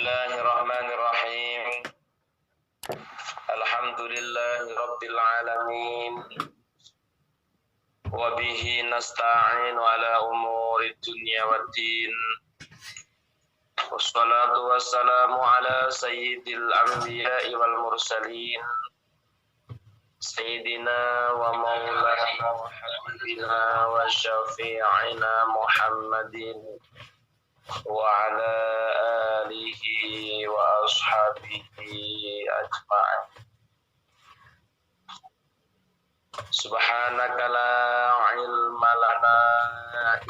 Bismillahirrahmanirrahim. Alhamdulillahi rabbil alamin. Wa bihi nasta'inu ala umuri dunya waddin. Wassalatu wassalamu ala sayyidil anbiya'i wal mursalin. Sayyidina wa maulana wa habibina wa syafi'ina Muhammadin wa ala alihi wa ashabihi ajma'in. Subhanaka la ilma lana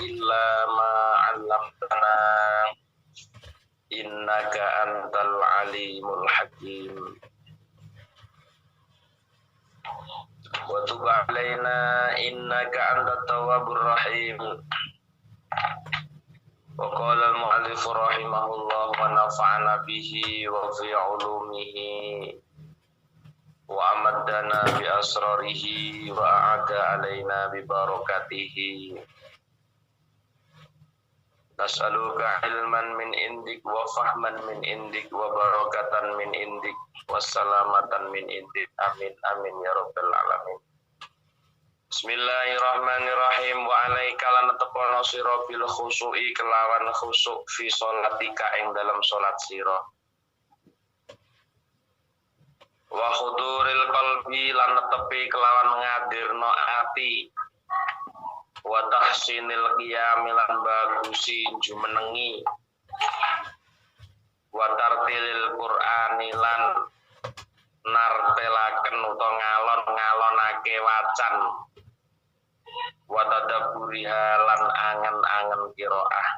illa ma 'allamtana innaka antal alimul hakim. Wa tub 'alaina innaka antat tawwabur rahim. Wa qala al-mu'allif rahimahullah wa nafa'ana bihi wa fi 'ulumihi wa amaddana bi asrarihi wa a'ada alaina bi barakatihi. Nas'aluka ilman min indik wa fahman min indik wa barakatan min indik wa salamatan min indik. Amin amin ya rabbal alamin. Bismillahirrahmanirrahim. Wa alaika lan tepono sira bil khusu'i kelawan khusuk fi sholatika ing dalam salat sira. Wa huduril qalbi lan tepi kelawan ngadirno ati. Wa tahsinil qiyam lan bagusi jumenengi. Wa tartilil qur'ani lan nartelaken utawa ngalon-ngalonake wacan. Wa tadabburiha lan angen-angen qiraah.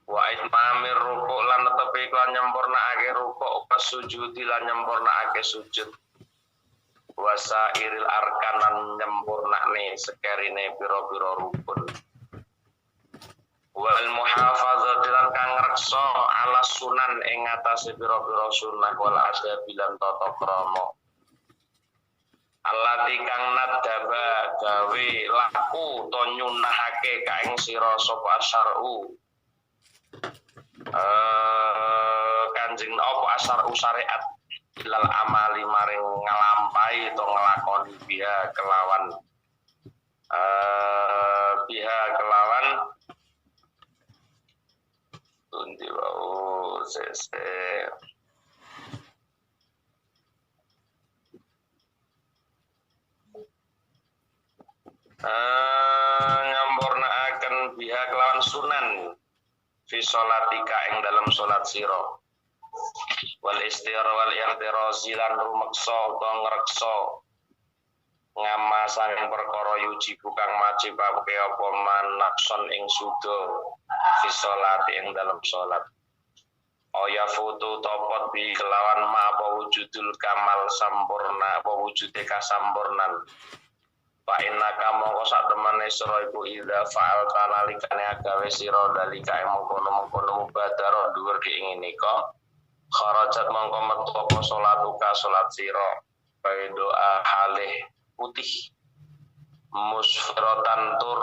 Wa itmamir ruku' lan tepi lan nyempurnakake ruku' pas sujudi lan nyempurnakake sujud. Wa sairil arkan lan nyempurnakne sekerine pira-pira rukun. Wal muhafazati lan kang ngreksa ala sunan ing atase pira-pira sunah wal adabi lan tata krama. Allati kang nadaba gawe laku to nyunahake ka ing sira sapa syar'u. Kanjeng apa asar syariat ilal amali maring nglampahi to nglakoni biha kelawan undi wau sese nyampurnaaken biha kelawan sunan fi sholatika ing dalam salat sira. Wal ihtirazi lan rumeksa utawa ngreksa ngama saking perkara yujibu kang majibake apa manakson ing sudo fi sholati ing dalam salat. Aya foto topot bi kelawan ma apa wujudul kamal sampurna apa wujude kasampurnan. Fa innaka mongko sak temene sira iku idza fa'alta nalikane agawe sira dalika ing mengkono-mengkono mubadara dhuwur diinginika kharajat mongko metu apa salatuka salat sira bae doa halih putih musfiratan tur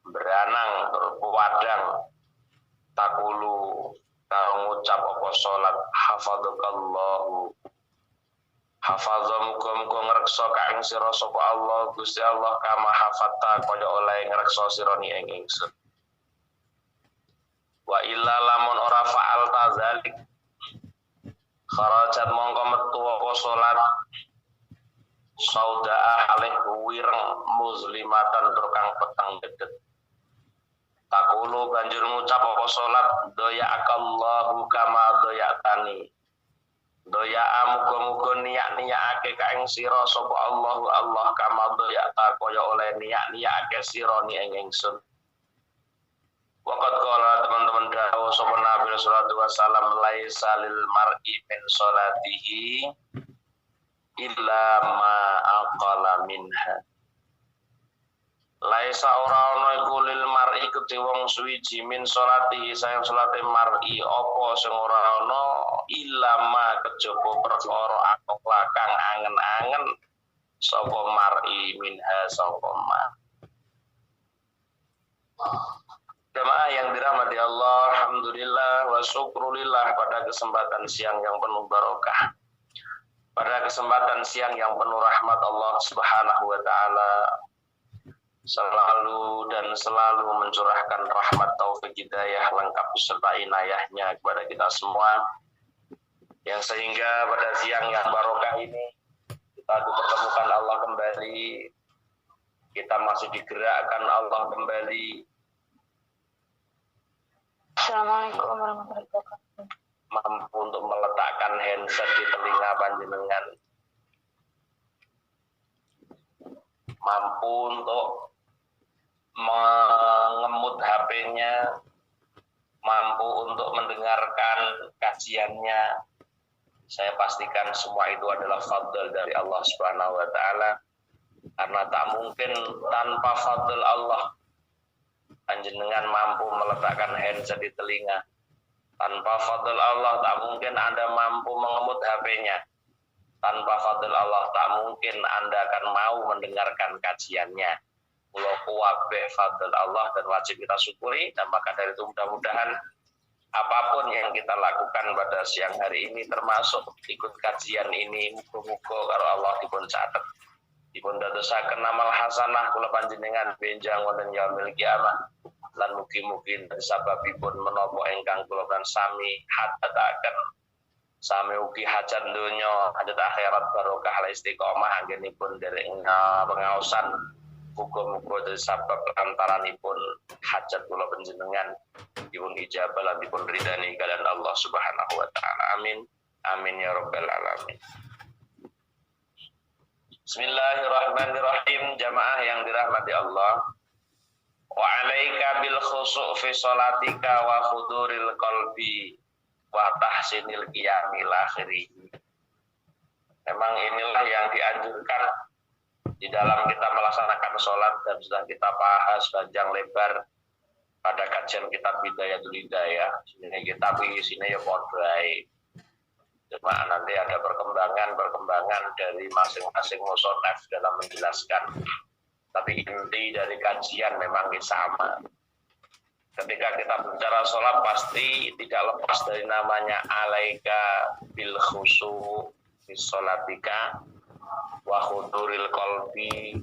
beranang tur pewadang takulu kang ngucap apa salat hafadzakallahu hafadza muga-muga ngreksa ka ing sira sapa Allah Gusti Allah kama hafatta kaya oleh ngreksa sira ni ing ingsun. Wa illa lamun ora fa'alta zalik kharajat mongko metu apa salat saudaa alih wireng muslimatan tur kang peteng dedet. Takulu banjur ngucap apa salat doya akallahu kama doyatani. Doya muga-muga niat-niatake ka ing sira sapa Allahu Allah kama doyata kaya oleh niat-niatake sira ni ing ingsun. Waqad qala teman-teman dawuh sapa Nabi sallallahu alaihi wasallam laisa lil mar'i min salatihi illa ma aqala minha. Laisa ora ana iku lil mar'i kedhe wong suwiji min salatihi sayang salate mar'i apa sing ora ana illa ma kejaba perkara akala kang angen-angen sapa mar'i minha sapa ma. Jamaah yang dirahmati Allah, alhamdulillah wa syukrulillah pada kesempatan siang yang penuh barokah. Pada kesempatan siang yang penuh rahmat Allah Subhanahu wa taala selalu mencurahkan rahmat taufik hidayah lengkap beserta inayahnya kepada kita semua. Yang sehingga pada siang yang barokah ini kita dipertemukan Allah kembali, kita masih digerakkan Allah kembali. Assalamualaikum warahmatullahi wabarakatuh. Mampu untuk meletakkan handset di telinga panjenengan, mampu untuk mengemut HP-nya, mampu untuk mendengarkan kajiannya. Saya pastikan semua itu adalah fadl dari Allah Subhanahu wa taala, karena tak mungkin tanpa fadl Allah panjenengan mampu meletakkan handset di telinga. Tanpa fadl Allah tak mungkin Anda mampu mengemut HP-nya. Tanpa fadl Allah tak mungkin Anda akan mau mendengarkan kajiannya. Mula kuwabeh fadl Allah dan wajib kita syukuri, dan maka dari itu mudah-mudahan apapun yang kita lakukan pada siang hari ini, termasuk ikut kajian ini, muga-muga karo Allah dipun catet, dipun dadosaken amal hasanah kula panjenengan benjang wonten yaumil kiamah, lan mugi-mugi sababipun menapa ingkang kula kan sami hajataken, sami ugi hajat donya, hajat akhirat barokah la istiqomah anggenipun derek pengaosan. Muga-muga dari sabab antaranipun hajat kula panjenengan dipun ijabah lan dipun ridani kalian Allah Subhanahu wa taala. Amin. Amin ya rabbal alamin. Bismillahirrahmanirrahim. Jamaah yang dirahmati Allah. Wa alaika bil khusu' fi sholatika wa khuduril qalbi wa tahsinil qiyamil akhiri. Memang inilah yang dianjurkan di dalam kita melaksanakan sholat, dan sudah kita bahas panjang lebar pada kajian kitab Bidayatul Hidayah. Sini kita sini ya podai. Cuma nanti ada perkembangan dari masing-masing musonef dalam menjelaskan. Tapi inti dari kajian memang sama. Ketika kita bicara sholat pasti tidak lepas dari namanya alaika bil khusu bis sholatika wa khuduril qalbi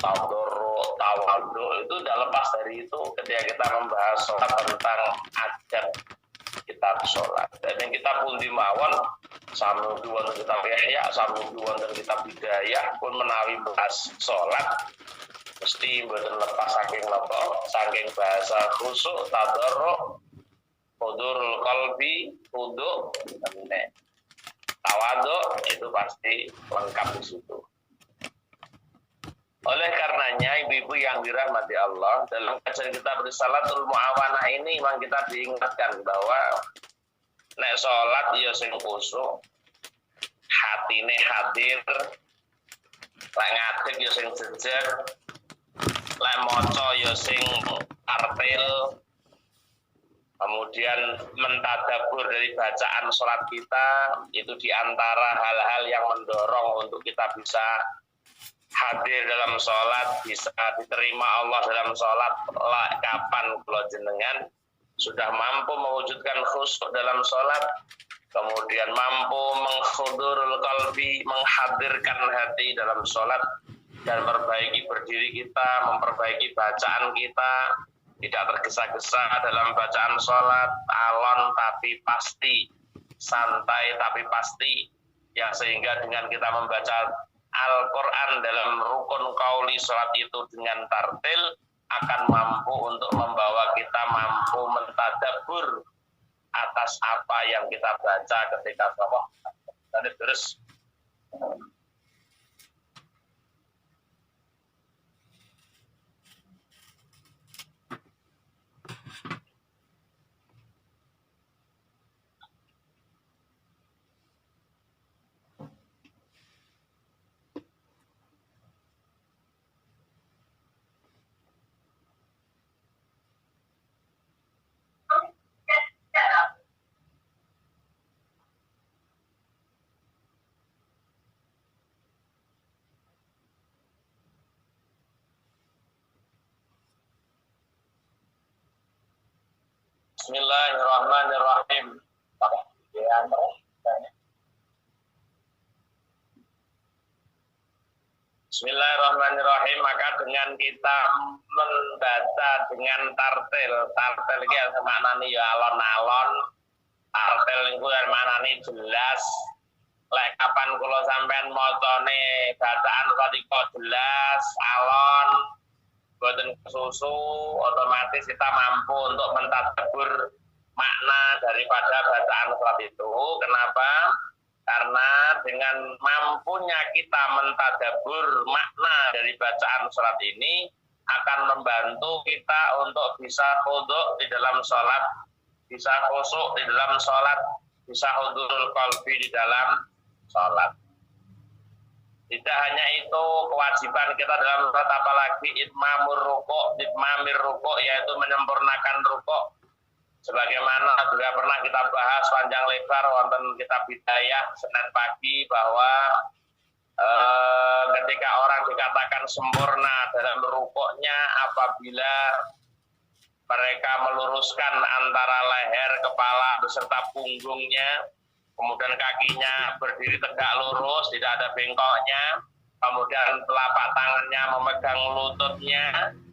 tawadu. Itu tidak lepas dari itu ketika kita membahas sholat tentang adat kita sholat. Dan yang kita pun dimawon sami wonten kitab Ihya, sami wonten kitab Hidayah pun menawi bahas sholat mesti mboten lepas saking bahasa khusuk, tadarruk, hudurul qalbi, huduk, tawadu, itu pasti lengkap di situ. Oleh karenanya ibu-ibu yang dirahmati Allah, dalam kajian kita bersalatul muawanah ini memang kita diingatkan bahwa nek sholat ya sing khusuk, hatine hadir, lek ngadeg ya sing jejer, lek maca ya sing artil, kemudian mentadabur dari bacaan sholat kita, itu diantara hal-hal yang mendorong untuk kita bisa hadir dalam sholat, bisa diterima Allah dalam sholat. Kapan kalau jenengan sudah mampu mewujudkan khusyuk dalam sholat, kemudian mampu mengkhudurul qalbi, menghadirkan hati dalam sholat, dan memperbaiki berdiri kita, memperbaiki bacaan kita, tidak tergesa-gesa dalam bacaan sholat, alon tapi pasti, santai tapi pasti, ya sehingga dengan kita membaca Al-Quran dalam rukun qauli sholat itu dengan tartil akan mampu untuk membawa kita mampu mentadabbur atas apa yang kita baca ketika sholat. Dan terus Bismillahirrahmanirrahim. Bismillahirrahmanirrahim. Maka dengan kita membaca dengan tartil ini yang maknani ya alon-alon. Tartil itu yang maknani jelas. Lek kapan kula sampean macane bacaan radika jelas, alon, boten kesusu, otomatis kita mampu untuk mentadabbur makna daripada bacaan surat itu. Kenapa? Karena dengan mampunya kita mentadabbur makna dari bacaan surat ini akan membantu kita untuk bisa khudu' di dalam sholat, bisa khusyuk di dalam sholat, bisa hudurul qalbi di dalam sholat. Tidak hanya itu, kewajiban kita dalam sholat apalagi itmamir ruku' yaitu menyempurnakan ruku'. Sebagaimana juga pernah kita bahas panjang lebar wonten kitab Bidayah Senin pagi bahwa ketika orang dikatakan sempurna dalam rukuknya apabila mereka meluruskan antara leher, kepala beserta punggungnya, kemudian kakinya berdiri tegak lurus, tidak ada bengkoknya, kemudian telapak tangannya memegang lututnya,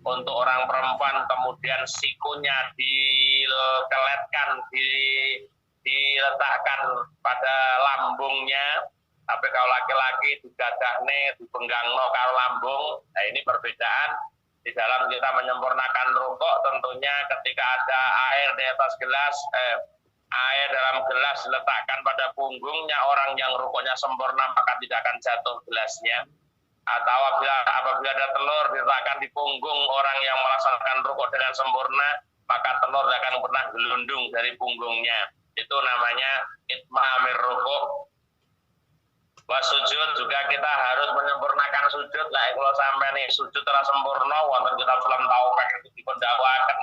untuk orang perempuan kemudian sikunya dikeletkan, diletakkan pada lambungnya, tapi kalau laki-laki digadahne, dipenggangno karo lambung. Nah ini perbedaan di dalam kita menyempurnakan rukuk. Tentunya ketika ada air di atas gelas, air dalam gelas diletakkan pada punggungnya orang yang rukuknya sempurna, maka tidak akan jatuh gelasnya. Atau apabila ada telur diletakkan di punggung orang yang melaksanakan rukuk dengan sempurna, maka telur tidak akan pernah gelundung dari punggungnya. Itu namanya itmamir rukuk. Sujud juga kita harus menyempurnakan sujud. Lah kalau sampai nih sujud terus sempurna, wonten kita film taufik itu dipendakwakan.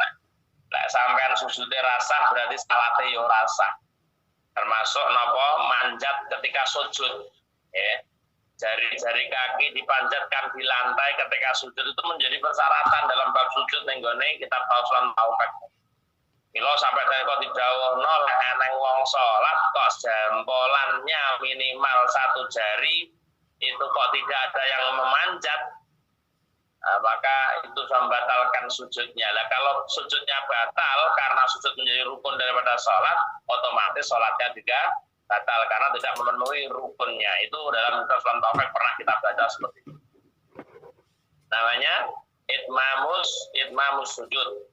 Lah sampean sujudnya rasa berarti salate yo rasa. Termasuk napa manjat ketika sujud. Ya. Jari-jari kaki dipanjatkan di lantai ketika sujud itu menjadi persyaratan dalam bab sujud ning gone kitab Fathul Taufik. Mila sampai kok didhawuhna lek eneng wong salat kok jampolannya minimal 1 jari itu kok tidak ada yang memanjat, maka itu membatalkan sujudnya. Lah kalau sujudnya batal karena sujud menjadi rukun daripada salat, otomatis salatnya juga batal karena tidak memenuhi rukunnya. Itu dalam Fathul Taufik pernah kita baca seperti itu. Namanya itmamus sujud.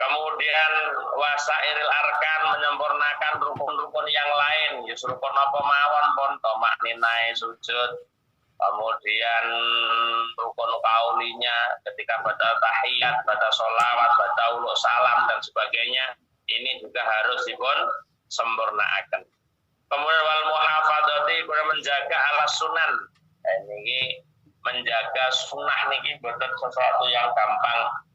Kemudian wasairil arkan, menyempurnakan rukun-rukun yang lain. Ya rukun apa mawon pun tomak ninai sujud. Kemudian rukun kaulinya ketika baca tahiyat, baca sholawat, baca uluk salam dan sebagainya. Ini juga harus sempurnakan. Kemudian wal muhafadzati, menjaga ala sunan. Ini menjaga sunnah niki betul sesuatu yang gampang.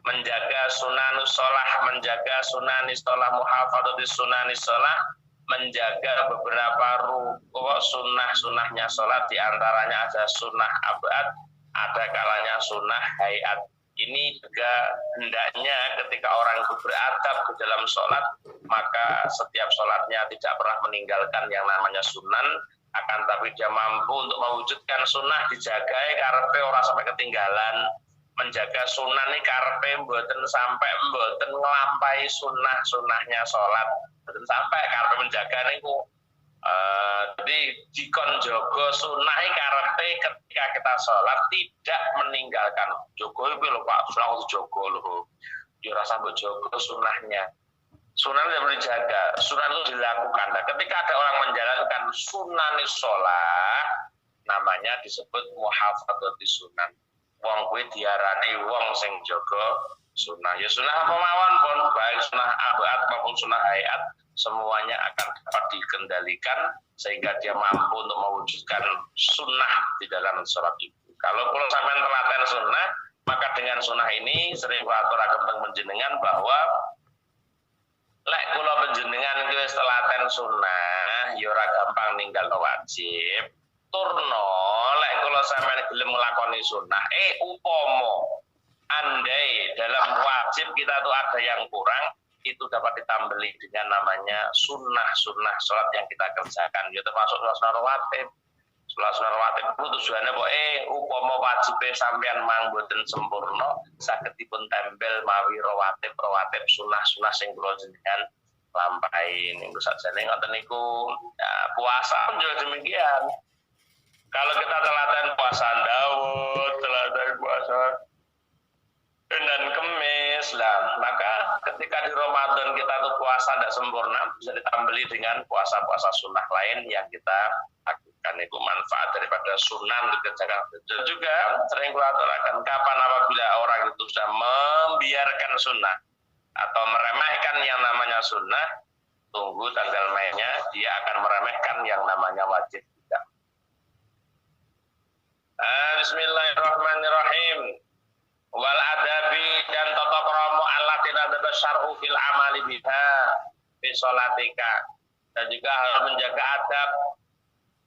Menjaga sunanis sholah, menjaga sunanis sholah, muhafadzati sunanis sholah, menjaga beberapa rukuk sunnah-sunnahnya sholat, diantaranya ada sunnah abad, ada kalanya sunnah hayat. Ini juga hendaknya ketika orang itu beradab di dalam sholat, maka setiap sholatnya tidak pernah meninggalkan yang namanya sunan, akan tapi dia mampu untuk mewujudkan sunnah, dijaga karepe ora sampai ketinggalan. Menjaga sunnah ini karepe mboten nglampahi sunnahnya sholat, mboten sampai karepe menjaga niku. Jadi dikon jogo sunnah iki karepe ketika kita sholat tidak meninggalkan. Jogo iki lho Pak, sunnah itu jogo lho. Yo rasa mbok jogo sunnahnya. Sunnah itu dijaga, sunnah itu dilakukan. Nah, ketika ada orang menjalankan sunnah sholat, namanya disebut muhafadzati sunan. Wong kuwi diarani wong sing jaga sunnah. Ya sunnah apa mawon pun, baik sunnah abad maupun sunnah hayat, semuanya akan dapat dikendalikan sehingga dia mampu untuk mewujudkan sunnah di dalam sholat itu. Kalau sampean telaten sunnah, maka dengan sunnah ini sering aturaken teng panjenengan bahwa lek kula panjenengan iki wis telaten sunnah, ya ora gampang ninggal wajib. Turno lek kula sampeyan gelem nglakoni sunnah, upomo andai dalam wajib kita tuh ada yang kurang, itu dapat ditambeli dengan namanya sunnah sholat yang kita kerjakan. Ya termasuk sholat rawatib. Sholat rawatib itu tujuannya upama wajibe sampean mang boten sempurna saged dipun tempel mawi rawatib sunnah sing kula jenengan lampahi niku sakjane ngoten niku. Ya, puasa pun juga demikian. Kalau kita teladan puasa Daud, teladan puasa dan Kemis lah, maka ketika di Ramadan kita tuh puasa tidak sempurna, bisa ditambeli dengan puasa-puasa sunnah lain yang kita lakukan. Itu manfaat daripada sunnah dikerjakan. Dan juga sering kita aturakan kapan apabila orang itu sudah membiarkan sunnah atau meremehkan yang namanya sunnah, tunggu tanggal mainnya dia akan meremehkan yang namanya wajib juga. Bismillahirrahmanirrahim. Wal adabi dan tata krama allati nadaba syar'u fil amali biha fi sholatika, dan juga harus menjaga adab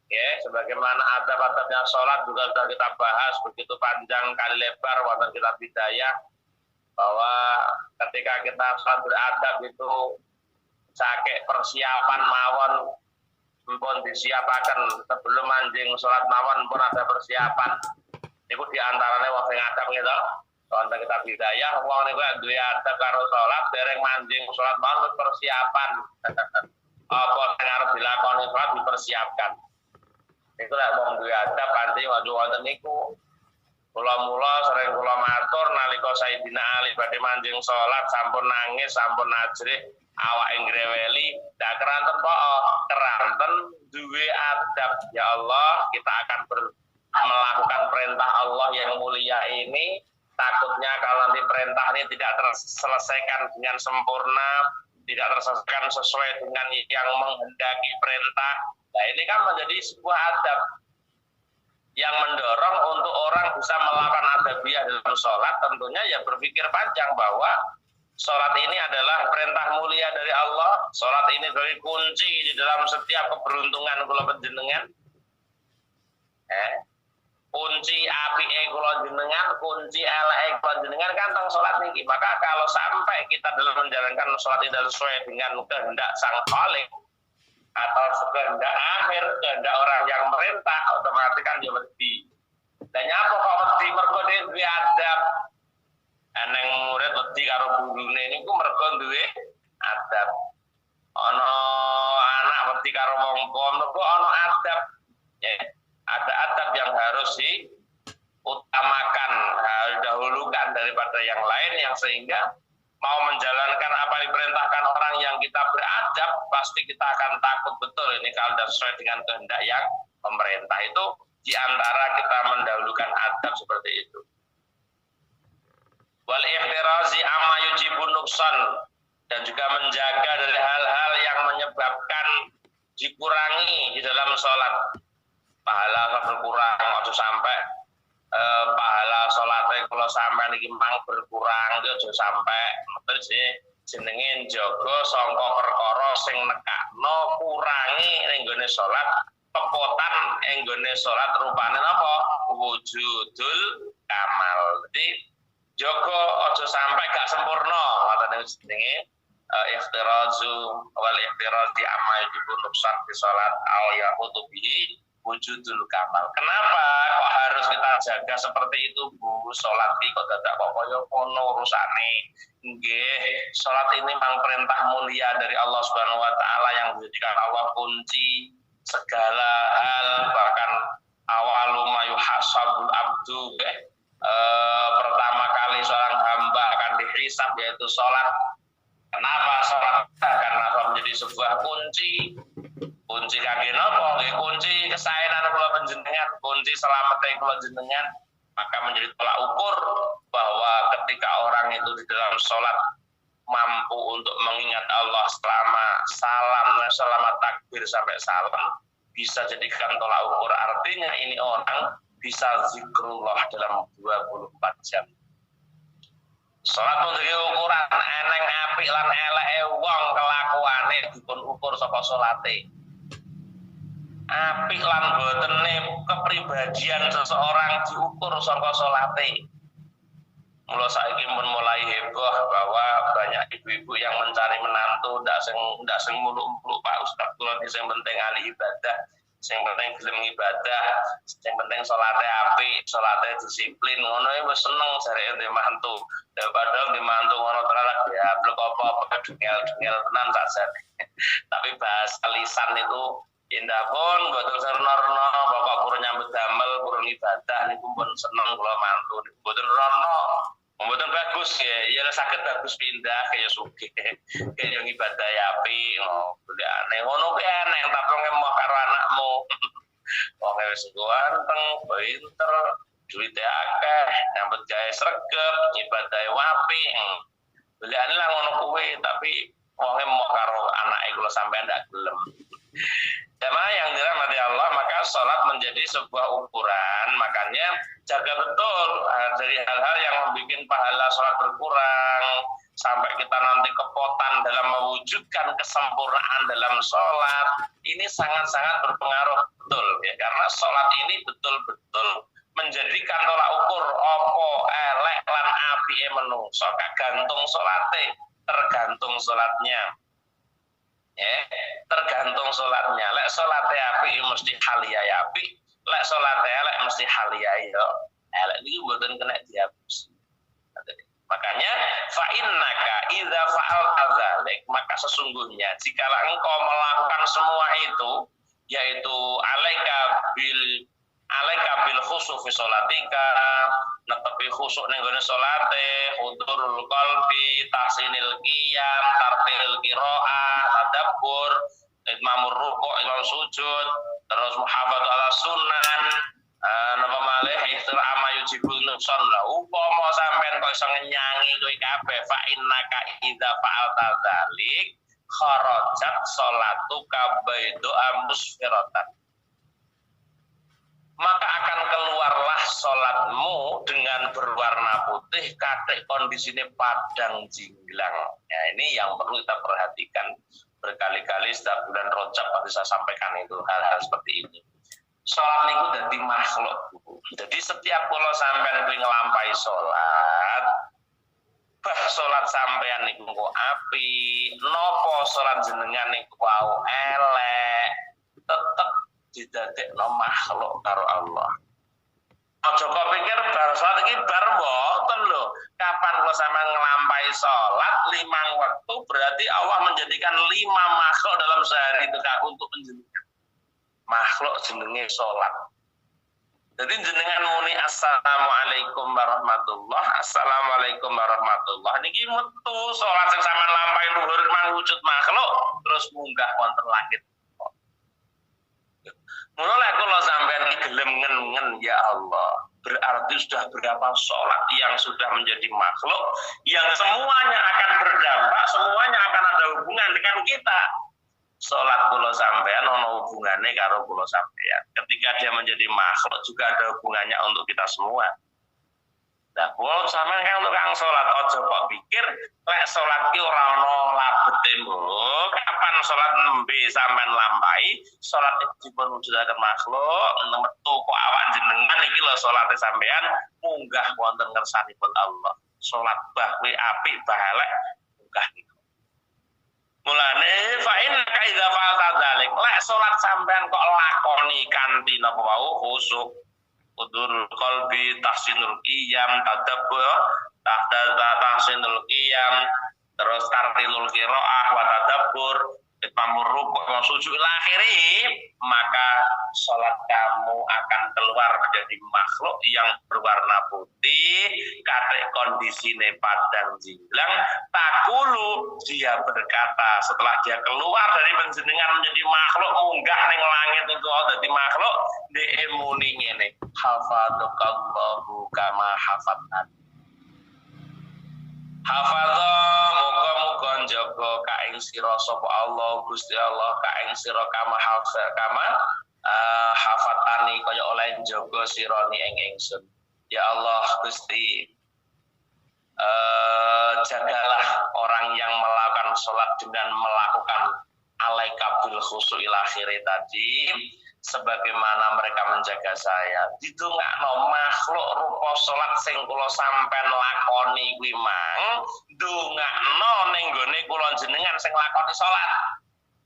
ya, sebagaimana adab-adabnya sholat juga sudah kita bahas begitu panjang kali lebar wonten kitab Bidayah, bahwa ketika kita sholat beradab itu sakit persiapan mawon pun disiapakan sebelum anjing sholat mawon pun ada persiapan. Itu diantaranya wong sing adab gitu. Wonten kitab Bidayah wong niku duwe adab karo sholat dereng manjing sholat mawon persiapan. Apa sing arep dilakoni sholat dipersiapkan. Iku lek wong duwe adab panci wonten niku. Mula-mula sering kula matur nalika Sayyidina Ali badhe manjing sholat sampun nangis, sampun najrih, awake ngreweli, dak keranten keranten duwe adab. Ya Allah, kita akan melakukan perintah Allah yang mulia ini. Takutnya kalau nanti perintah ini tidak terselesaikan dengan sempurna, tidak terselesaikan sesuai dengan yang menghendaki perintah. Nah ini kan menjadi sebuah adab yang mendorong untuk orang bisa melakukan adabiyah dalam sholat. Tentunya ya berpikir panjang bahwa sholat ini adalah perintah mulia dari Allah. Sholat ini dari kunci di dalam setiap keberuntungan kula panjenengan. Kunci apike kula jenengan, kunci eleke kula jenengan kan teng salat niki. Maka kalau sampai kita dalam menjalankan salat tidak sesuai dengan kehendak Sang Khalik atau kehendak akhir, kehendak orang yang merintah, otomatis kan dia wedi. Dan nyapa kok wedi mergo duwe adab. Eneng murid wedi karo gurune niku mergo duwe adab. Ana anak wedi karo wong tuwa mergo ana adab. Ya. Ada adab yang harus diutamakan, harus dahulukan daripada yang lain, yang sehingga mau menjalankan apa diperintahkan orang yang kita beradab, pasti kita akan takut betul ini kalau tidak sesuai dengan kehendak yang pemerintah. Itu diantara kita mendahulukan adab seperti itu. Wal ihtirazi amma yujibun nuksan, dan juga menjaga dari hal-hal yang menyebabkan dikurangi di dalam sholat. Pahala berkurang, aja sampai pahala sholatnya kalau sampai niki mang berkurang, itu aja sampai terus jenenge jaga sangka perkara sing nekakno kurangi ning gone sholat, pepotan ning gone sholat rupane napa? Wujudul kamal. Jadi jaga aja sampai gak sempurna, ngoten jenenge ihtirazu wal ihtirazi amma yajibun nuksan fi sholat au yaqutu bihi wujudul kamal. Kenapa kok harus kita jaga seperti itu, Bu? Sholat ini kok dadak kok kaya kono urusane. Nggih, sholat ini memang perintah mulia dari Allah Subhanahu wa taala yang menjadikan Allah kunci segala hal, bahkan awalu ma yuhasabul abdu. Pertama kali seorang hamba akan dihisab yaitu sholat. Kenapa sholat? Karena sholat menjadi sebuah kunci kaki napa nggih, kunci kesaenan kula panjenengan, kunci slameteng kula panjenengan. Maka menjadi tolak ukur bahwa ketika orang itu di dalam sholat mampu untuk mengingat Allah selama takbir sampai salam, bisa jadikan tolak ukur. Artinya ini orang bisa zikrullah dalam 24 jam. Sholat menjadi ukuran eneng apik lan eleke wong kelakuane dipun ukur saka salate. Apik lan botene kepribadian seseorang diukur saka salate. Mula saiki pun mulai heboh bahwa banyak ibu-ibu yang mencari menantu ndak sing muluk-muluk Pak Ustaz, kula sing penting ahli ibadah, sing penting gelem ibadah, sing penting salate apik, salate disiplin, ngono wis seneng jareke ndek mantu. Daripada ndek mantu ngono terlalu ya blek apa-apa dengel-dengel tenan tak jane. Tapi bahasa lisan itu indah pun boten serna-rena, pokok kurang nyambut damel, kurang ibadah niku pun seneng kula mantu niku boten rono. Mboten bagus ya sakit bagus pindah kaya sugih. Kaya ibadah api ngono aneh ngono kuwi aneh tapi ngemoh karo anakmu. Wong wis ganteng, pinter, duwite akeh, nyambut gawe sregep, ibadahe apik. Belikane lah ngono kuwi tapi wong emoh karo anake kula sampean ndak gelem. Jamaah yang dirahmati Allah, maka sholat menjadi sebuah ukuran. Makanya jaga betul dari hal-hal yang membuat pahala sholat berkurang, sampai kita nanti kepotan dalam mewujudkan kesempurnaan dalam sholat. Ini sangat-sangat berpengaruh betul ya, karena sholat ini betul-betul menjadikan tolak ukur opo elek lan apike menungso gantung sholate, tergantung sholatnya. Ya, tergantung sholatnya. Lek sholatnya apik mesti haliyai apik, lek sholatnya elek mesti haliyai yo elek. Ini mboten kena dihapus. Makanya fa innaka idza fa'alta dzalik, maka sesungguhnya jikalau engkau melakukan semua itu, yaitu alaika bil khusyuk fi sholatika, netepi khusyuk ning gone salate, hudurul qalbi, tahsinil qiyam, tartilil qiraah, tadabbur, itmamur ruku', imam sujud, terus muhafadzah ala sunan, napa malih ikhtir ama yujibul nukson lah. Upama sampean kok iso nyanyi kuwi kabeh fa innaka idza fa'alta dzalik kharajat sholatuka baidu musfiratan, maka akan keluarlah sholatmu dengan berwarna putih katik kondisinya padang jinglang. Ya, ini yang perlu kita perhatikan berkali-kali setiap bulan Rajab bisa sampaikan itu hal-hal seperti ini. Sholat niku dadi makhluk. Jadi setiap kula sampean kuwi nglampahi sholat, bah sholat sampean niku kok api, nopo sholat jenengan niku wau elek, tetep didadekno makhluk karo Allah. Aja kok pikir bar salat iki bar mboten lho. Kapan kula sampeyan nglampahi salat 5 waktu berarti Allah menjadikan 5 makhluk dalam sehari itu untuk menjenengan. Makhluk jenenge salat. Jadi jenengan muni assalamualaikum warahmatullah, assalamualaikum warahmatullah. Niki metu salat sing sampeyan lampahi luhur wujud makhluk terus munggah wonten langit. Mulai kalau sampai gelem ngen ya Allah, berarti sudah berapa sholat yang sudah menjadi makhluk yang semuanya akan berdampak, semuanya akan ada hubungan dengan kita. Sholat kula sampean ono hubungannya karo kula sampean. Ketika dia menjadi makhluk juga ada hubungannya untuk kita semua. Nah, kula sampean kan tukang sholat, aja kok pikir lek sholat ki ora ono labete mbok. Kapan sholat nembe sampean lampahi, sholat iki dipun wujudaken makhluk, metu kok awak jenengan iki lho sholate sampean munggah wonten ngersanipun Allah. Sholat bah kuwi apik bah elek munggah niku. Mulane fa in kaidza fa'alta dzalik, lek sholat sampean kok lakoni kanthi napa wau khusyuk, udurul qalbi, tahsinul qiyam, tadabbur, tahsinul qiyam, terus tartilul qiraah wa tadabbur, itmamur ruku' wa sujud akhiri, maka salat kamu akan keluar menjadi makhluk yang berwarna putih, katik kondisine padang jinglang. Takulu, dia berkata setelah dia keluar dari panjenengan menjadi makhluk munggah ning langit itu dadi makhluk dhek muni ngene, hafadzakallahu kama hafadzan. Hafadza muga-muga njaga ka ing sira sapa Allah Gusti Allah ka ing sira kama hafatani kaya oleh njaga sira ni ing ingsun. Ya Allah Gusti, jagalah orang yang melakukan sholat dengan melakukan alaika bil khusu'il akhiri tadi, sebagaimana mereka menjaga saya. Didongakno makhluk rupa salat sing kula sampean lakoni kuwi mang ndongakno ning gone kula jenengan sing lakoni salat.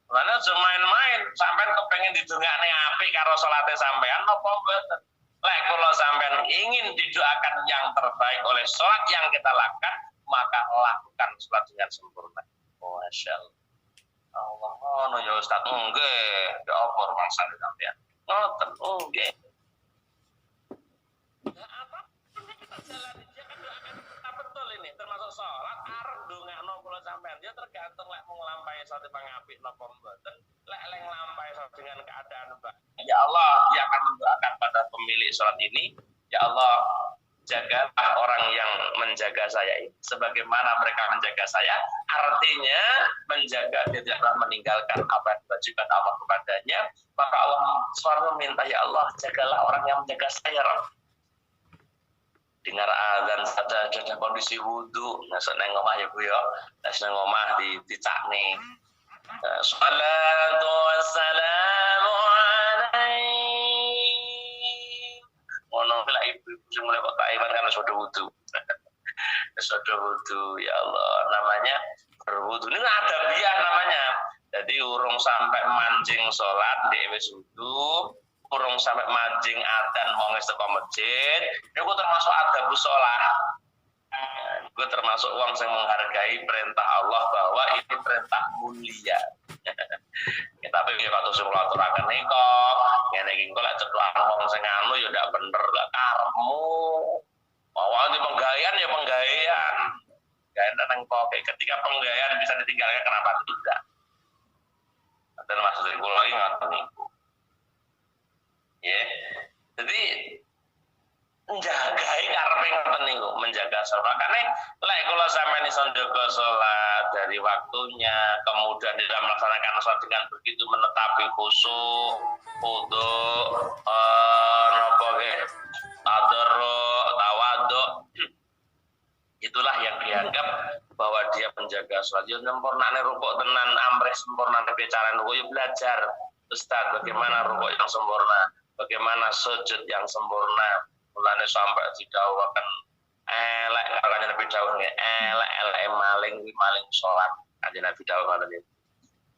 Mana aja main-main, sampean kepengin didongakne apik karo salate sampean napa mboten? Lek kula sampean ingin didoakan yang terbaik oleh salat yang kita lakukan, maka lakukan salat dengan sempurna. Masyaallah. Allah ngono ya Ustaz, nggih, ya apa maksane sampean? Ngoten, nggih. Nah, apa ini kita jalani, dia kan doakan kita betul ini, termasuk sholat, arep ndongakno kula sampean, dia tergantung lek mau nglampahi salat pangapik napa mboten, lek nglampahi salat dengan keadaan baik. Ya Allah, dia akan mendoakan pada pemilik salat ini, ya Allah, jagalah orang yang menjaga saya ini sebagaimana mereka menjaga saya, artinya menjaga dia tidaklah meninggalkan apa yang diwajibkan Allah kepadanya, maka Allah selalu minta, ya Allah jagalah orang yang menjaga saya, Rabb. Dengar azan saja ada kondisi wudu, masuk nang omah ya Bu ya, nang omah dicakne salatu wassalamu alaihi ngono lah ibu-ibu sing mulai kok Taiwan karena sudah wudu. Sudah wudu, ya Allah, namanya berwudu. Ini ada biar namanya. Jadi urung sampai mancing sholat di wis wudu, urung sampai mancing adzan wong wis teko masjid. Niku termasuk adab sholat. Gue termasuk wong yang menghargai perintah Allah bahwa ini perintah mulia. Ya, tapi ya kalau sing kula aturaken nika, ngene iki kok lek cethukan wong sing anu ya ndak bener, gak karepmu. Awal di penggayaan ya penggayaan. Gak nang poke, ketika penggayaan bisa ditinggalkan kenapa tidak? Dan maksud kula iki ngoten niku. Ya. Jadi menjaga karepe ngoten niku, menjaga salat. Makane lek kula sampeyan iso njaga salat dari waktunya, kemudian dalam melaksanakan salat dengan begitu menetapi khusyuk, wudu, napa nggih, tawadhu, itulah yang dianggap bahwa dia menjaga salat. Yo sempurnane rukuk tenan, amrih sempurnane cara rukuk, yo belajar Ustaz bagaimana rukuk yang sempurna, bagaimana sujud yang sempurna. Mulane sampai didhawuhaken elek kanjeng Nabi dawuh elek maling kuwi maling salat. Kanjeng Nabi dawuh ngoten niku.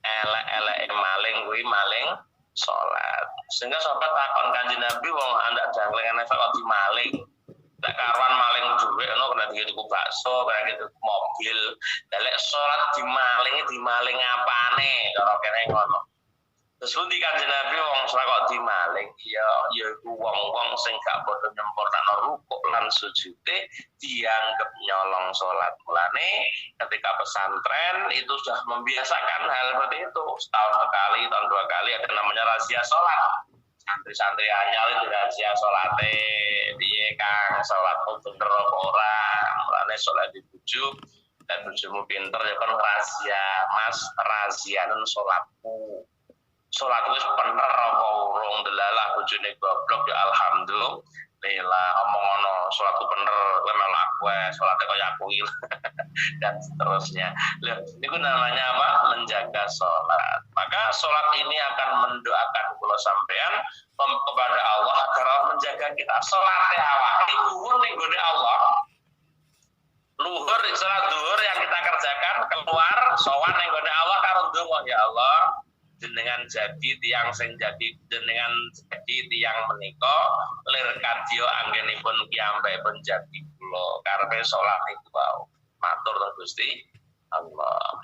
Elek maling kuwi maling salat. Sehingga sahabat takon Kanjeng Nabi wong andak danglengan kok dimaling. Lek karuan maling dhuwit ngono kena tuku bakso, kena tuku mobil. Lek salat dimaling apane cara kene ngono. Terus pundi Kanjeng Nabi wong salat kok dimaling, ya iku wong-wong sing gak padha nyempurnakno rukuk lan sujude dianggap nyolong salat. Mulane ketika pesantren itu sudah membiasakan hal seperti itu. Setahun sekali, tahun dua kali ada namanya razia salat. Santri-santri anyar itu razia salate, piye Kang salatmu bener apa ora? Mulane salat dibujuk dan bojomu pinter ya kan razia, Mas, razianen salatmu. Salat wis bener apa urung delalah bojone goblok ya alhamdulillah omong ngono salatku bener kowe malah kowe salate kaya aku iki dan seterusnya. Lha niku namanya apa? Menjaga salat. Maka salat ini akan mendoakan kula sampean kepada Allah agar Allah menjaga kita. Salate awake luhur ning gone Allah. Luhur salat zuhur yang kita kerjakan keluar sowan ning gone Allah karo ndonga ya Allah jenengan jadi tiang sing jadi jenengan jadi tiang menika lir kadya anggenipun piyambakipun jadi kula karepe salat niku wae matur to Gusti Allah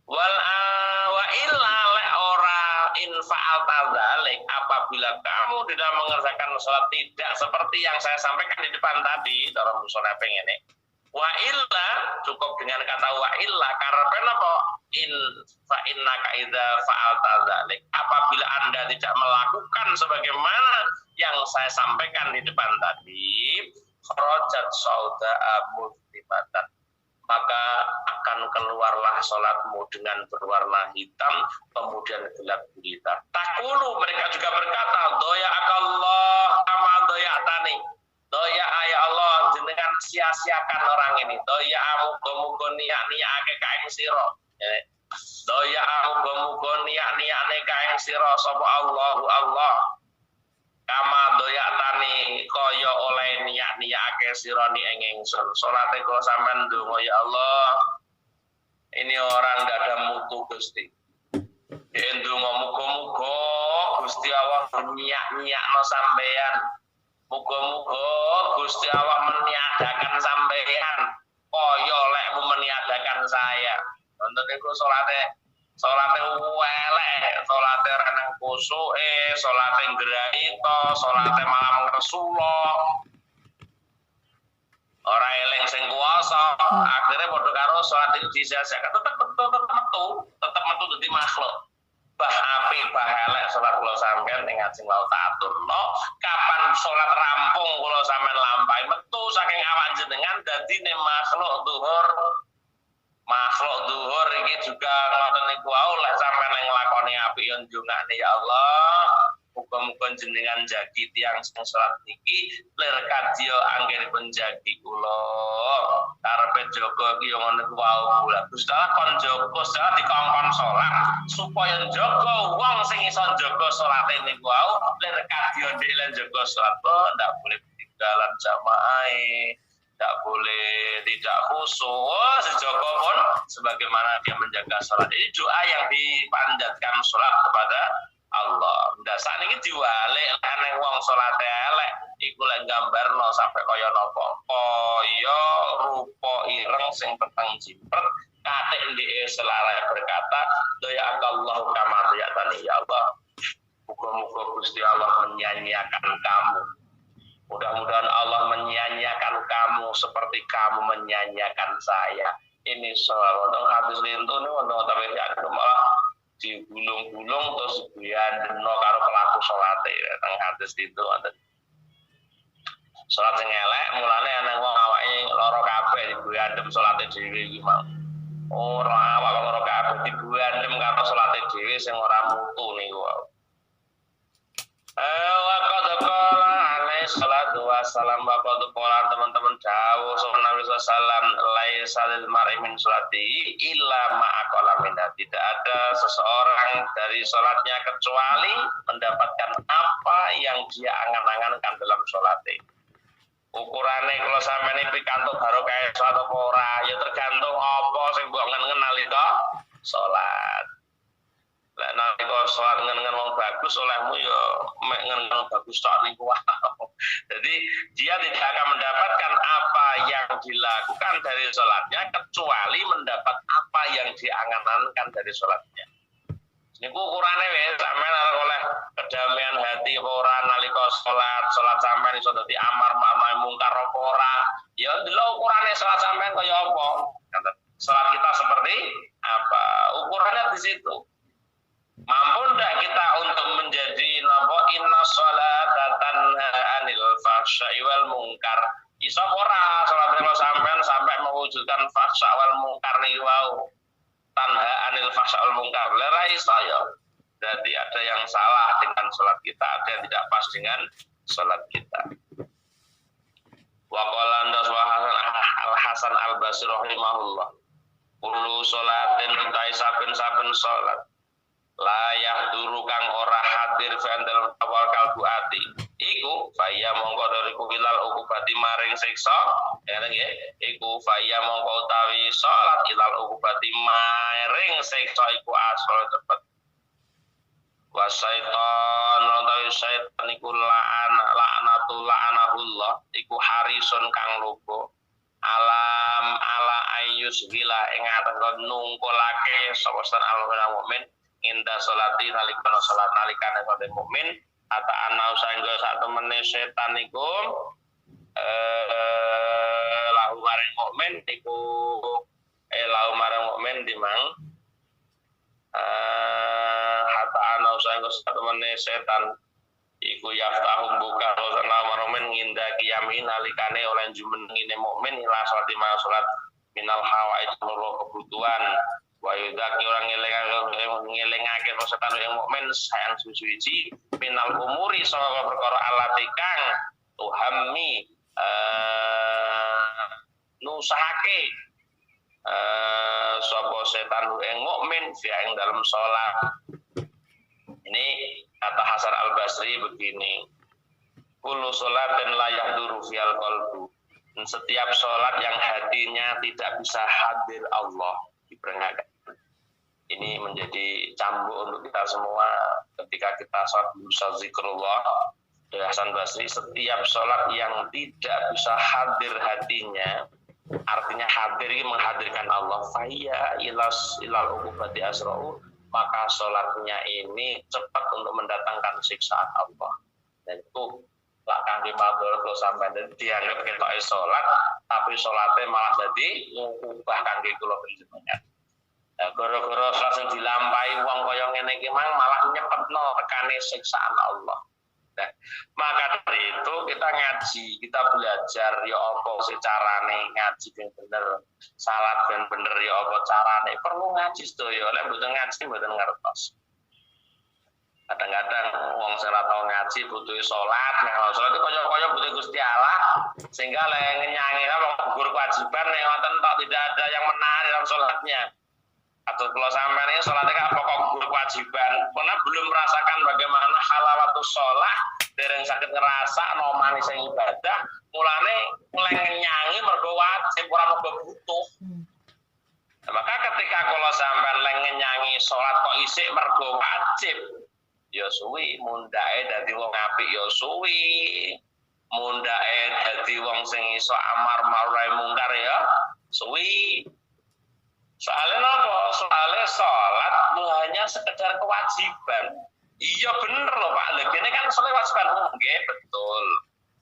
wa illa la ora infa'al tadzalik apabila kamu tidak mengerjakan salat tidak seperti yang saya sampaikan di depan tadi cara musala pengen wa illa cukup dengan kata wa illa karena apa in fa innaka idza fa'alta dzalik apabila Anda tidak melakukan sebagaimana yang saya sampaikan di depan tadi kharajat sauda'a muslimatan maka akan keluarlah salatmu dengan berwarna hitam kemudian gelap gulita. Takulu mereka juga berkata doya akallah kama doya'tani doya ya Allah jenengan sia-siakan orang ini doya muga-muga niat-niatake kae sira doya muga-muga niat-niatne kaeng sira sapa Allah kama doyatani kaya oleh niat-niatake sira ni ing ingsun. Salate kula sampean ndonga ya Allah. Ini orang enggak ada mutu Gusti. Ndonga muga-muga Gusti Allah niat-niatno sampeyan. Muga-muga Gusti Allah meniadakan sampeyan kaya lekmu meniadakan saya. Wonten niku salate elek, salate renang kusuke, salate nggraita, salate malam Rasulullah. Ora eling sing kuwasa, akhirnya padha karo salat iki disia-siakan tetep metu dadi makhluk. Bah apik bah elek salat kula sampeyan ing ngajeng laut aturno, kapan salat rampung kula sampeyan lampahi metu saking awak jenengan dadine makhluk zuhur. Makhluk zuhur iki juga ngoten niku wae lek sampeyan nglakoni apik yo njungakne ya Allah. Muga-muga jenengan jagi tiyang sing salat niki lir kadya anggenipun jagi kula. Karepe jaga iki yo ngono wae. Gusti Allah kon jaga salat dikongkon salat supaya jaga wong sing iso jaga salate niku wae lir kadya ndek lan jaga salat ndak boleh ketinggalan jamaah. Tidak boleh tidak khusyuk sejaga pun sebagaimana dia menjaga sholat. Ini doa yang dipanjatkan sholat kepada Allah. Saat ini diwalik aneh wong sholat elek iku lek gambarno sampai kaya napa kaya rupa ireng sing peteng jipret katik ndeke selare berkata doya Allah kama doya tani ya Allah. Muga-muga Gusti Allah menyanyiakan kamu. Mudah-mudahan Allah menyanyiakan kamu seperti kamu menyanyiakan saya. Ini soal untuk habis lintu nih untuk tapi ada malah digulung-gulung terus diandeno karo pelaku salate teng hadis itu ada. Salat sing elek mulane ana wong awake lara kabeh dibuandem salate dhewe iki mau. Ora awak lara kabeh dibuandem karo salate dhewe sing ora mutu niku. Salatu wassalam wa qad qala teman-teman dawuh sallallahu alaihi wasallam laisalil mar'i min salati illa ma aqala minha. Tidak ada seseorang dari salatnya kecuali mendapatkan apa yang dia angan-angankan dalam salatnya. Ukurane kalau sampeyan pikantuk barokah salat apa ora ya tergantung apa sing mbok ngen-ngen nalika salat. Lek nalika salat ngen-ngen wong bagus olehmu ya mek ngen-ngen bagus tok niku. Jadi dia tidak akan mendapatkan apa yang dilakukan dari salatnya kecuali mendapat apa yang diangan-angankan dari salatnya. Niku ukurane wis sampeyan arep oleh kedamaian hati ora nalika salat sampeyan iso dadi amar ma'ruf mungkar apa ora. Ya delok ukurane salat sampeyan kaya apa. Salat kita seperti apa? Ukurannya di situ. Mampu ndak kita untuk menjadi napa inna sholata tanha 'anil fahsya'i wal munkar. Iso ora salat kula sampean sampai mewujudkan fahsya wal munkar niku wau. Tanha 'anil fahsya wal munkar. Lera iso ya. Berarti ada yang salah dengan salat kita, ada yang tidak pas dengan salat kita. Wa qala Al-Hasan Al-Basri rahimahullah. Kullu sholatin utai saben-saben salat layah duru kang ora hadir fandel awal kalbu ati iku faya mongko dariku bilal ukubati maring siksa ya nggih iku faya mongko utawi salat ilal ukubati maring siksa iku asal cepet wasaiton utawi syaitan iku la'anatullah iku harisun kang lobo alam ala ayus gila ing atas nungkolake sapa al mukmin inda sholati nalikana salat nalikane salat mukmin ata ana saengga sak temene setan niku lahu maring mukmin iku lahu maring mukmin dimang hatta ana saengga sak temene setan iku yaftahu buka sana mukmin ngindaki yamin nalikane oleh jumenengine mukmin ila salat salat minal hawaij loro kebutuhan wa yudaki orang ngelengake setan yang mukmin sayang suci minal umuri saka perkara alatikang tuhammi nusahake sapa setan ing mukmin fi ing dalam salat. Ini kata Hasan Al-Basri begini. Kullu sholatin la yahduru fil qalbu. Setiap sholat yang hatinya tidak bisa hadir Allah diperingatkan. Ini menjadi cambuk untuk kita semua ketika kita sholat berusaha zikrullah. Dari Hasan Basri, setiap sholat yang tidak bisa hadir hatinya, artinya hadir ini menghadirkan Allah, faya ilal uqubati asra'u, maka sholatnya ini cepat untuk mendatangkan siksaan Allah. Dan itu lah kangge madhor kalau sampai dianggap ketok sholat, tapi sholatnya malah jadi ngubah kangge kula panjenengan. Gara-gara sholat yang dilampahi wong kaya ngene iki malah nyepetno tekane siksaan Allah. Nah, maka dari itu kita ngaji, kita belajar ya apa sih carane ngaji ben bener, salat ben bener ya apa carane. Perlu ngaji sedaya, lek mboten ngaji mboten ngertos. Kadang-kadang wong sing ora tau ngaji butuh salat, nek salat itu kaya butuh Gusti Allah, sehingga lek ngenyangi apa gugur kewajiban nek wonten tok tidak ada yang menarik dalam salatnya. Atau kalau sampai ini sholatnya kan pokok gugur kewajiban, karena belum merasakan bagaimana halawatus sholat, dereng sakit ngerasa nomani sing ibadah, mulai nyanyi mergo wajib ora mergo butuh. Nah, maka ketika kalau sampai nyanyi sholat kok isik mergo wajib, ya suwi mundae dadi wong apik ya suwi, mundae dadi wong sing iso amar ma'ruf mungkar ya suwi. Soalnya apa? Soalnya sholat hanya sekedar kewajiban. Iya bener loh Pak. Ini kan sholat kewajiban. Enggak, betul.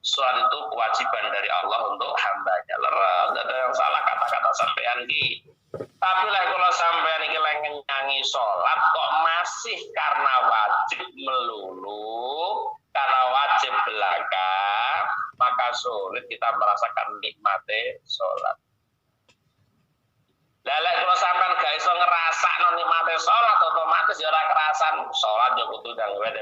Sholat itu kewajiban dari Allah untuk hambanya. Leres, tidak ada yang salah kata-kata sampean ki. Tapi lah kalau sampean ini nyanyi sholat kok masih karena wajib melulu, karena wajib belakang, maka sulit kita merasakan nikmatnya sholat. Lelek kalau sampean gak iso ngerasakno nikmate salat otomatis ya ora kerasan salat yo kudu ndang wet